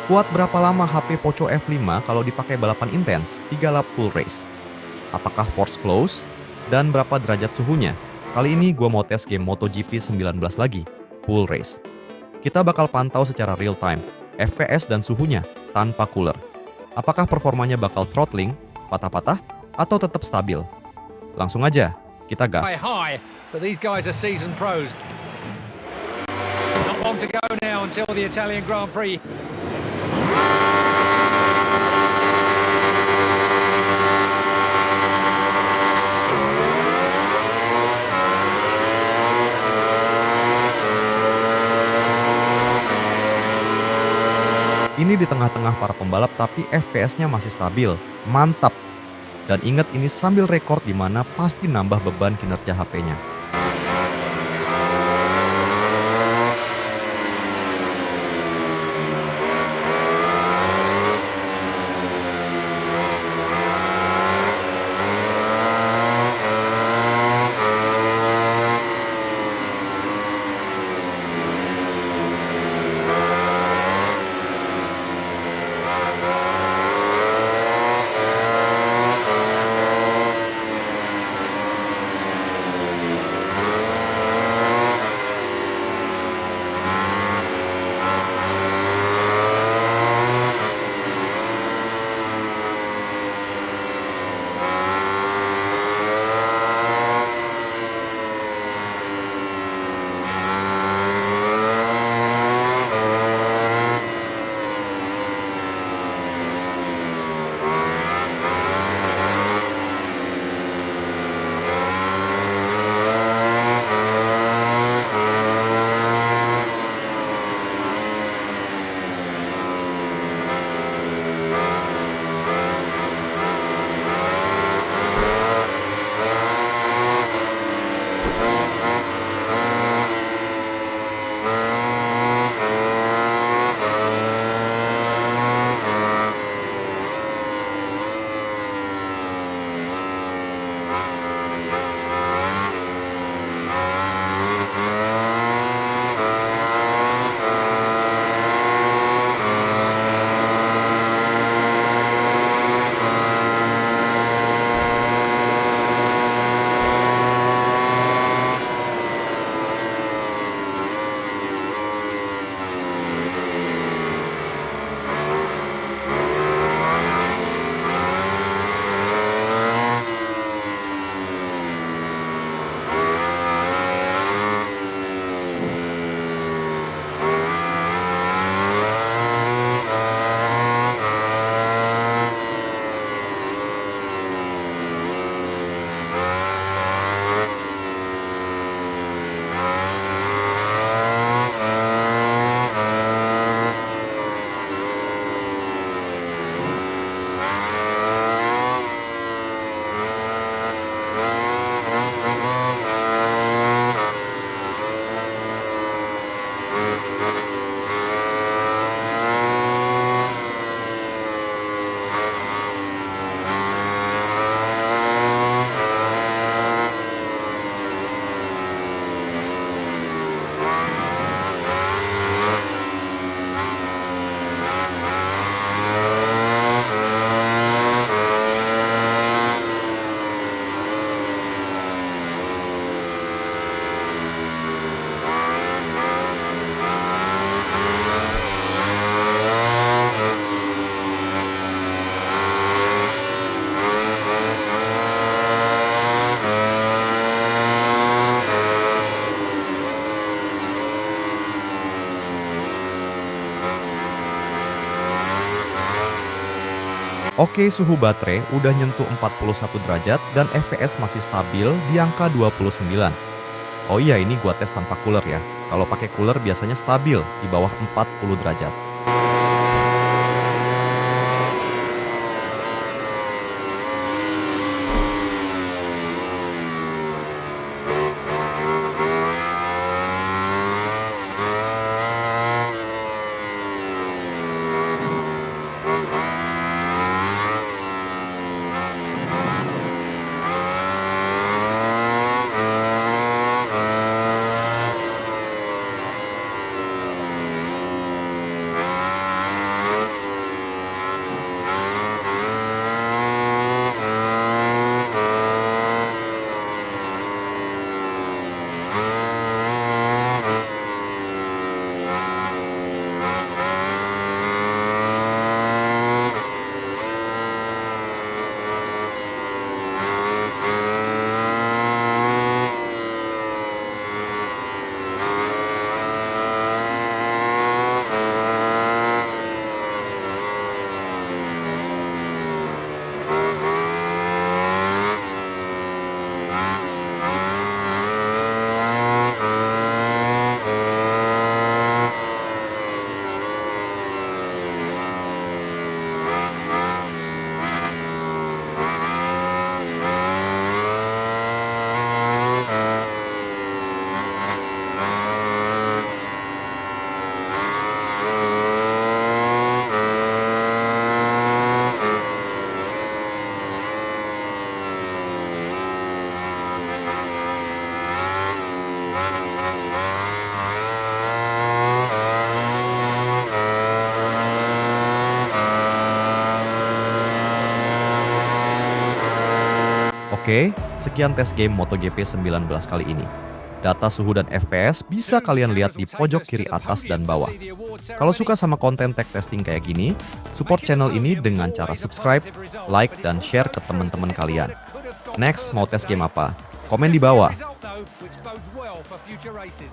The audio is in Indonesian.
Kuat berapa lama HP POCO F5 kalau dipakai balapan intens 3 lap full race? Apakah force close? Dan berapa derajat suhunya? Kali ini gue mau tes game MotoGP 19 lagi, full race. Kita bakal pantau secara real time, FPS dan suhunya tanpa cooler. Apakah performanya bakal throttling, patah-patah, atau tetap stabil? Langsung aja, kita gas. High, but these guys are seasoned pros. Not long to go now until the Italian Grand Prix. Ini di tengah-tengah para pembalap tapi FPS-nya masih stabil. Mantap. Dan ingat ini sambil rekord di mana pasti nambah beban kinerja HP-nya. Oke, suhu baterai udah nyentuh 41 derajat dan FPS masih stabil di angka 29. Oh iya, ini gua tes tanpa cooler ya. Kalau pakai cooler biasanya stabil di bawah 40 derajat. Oke, sekian tes game MotoGP 19 kali ini. Data suhu dan FPS bisa kalian lihat di pojok kiri atas dan bawah. Kalau suka sama konten tech testing kayak gini, support channel ini dengan cara subscribe, like, dan share ke teman-teman kalian. Next, mau tes game apa? Komen di bawah. Which bodes well for future races.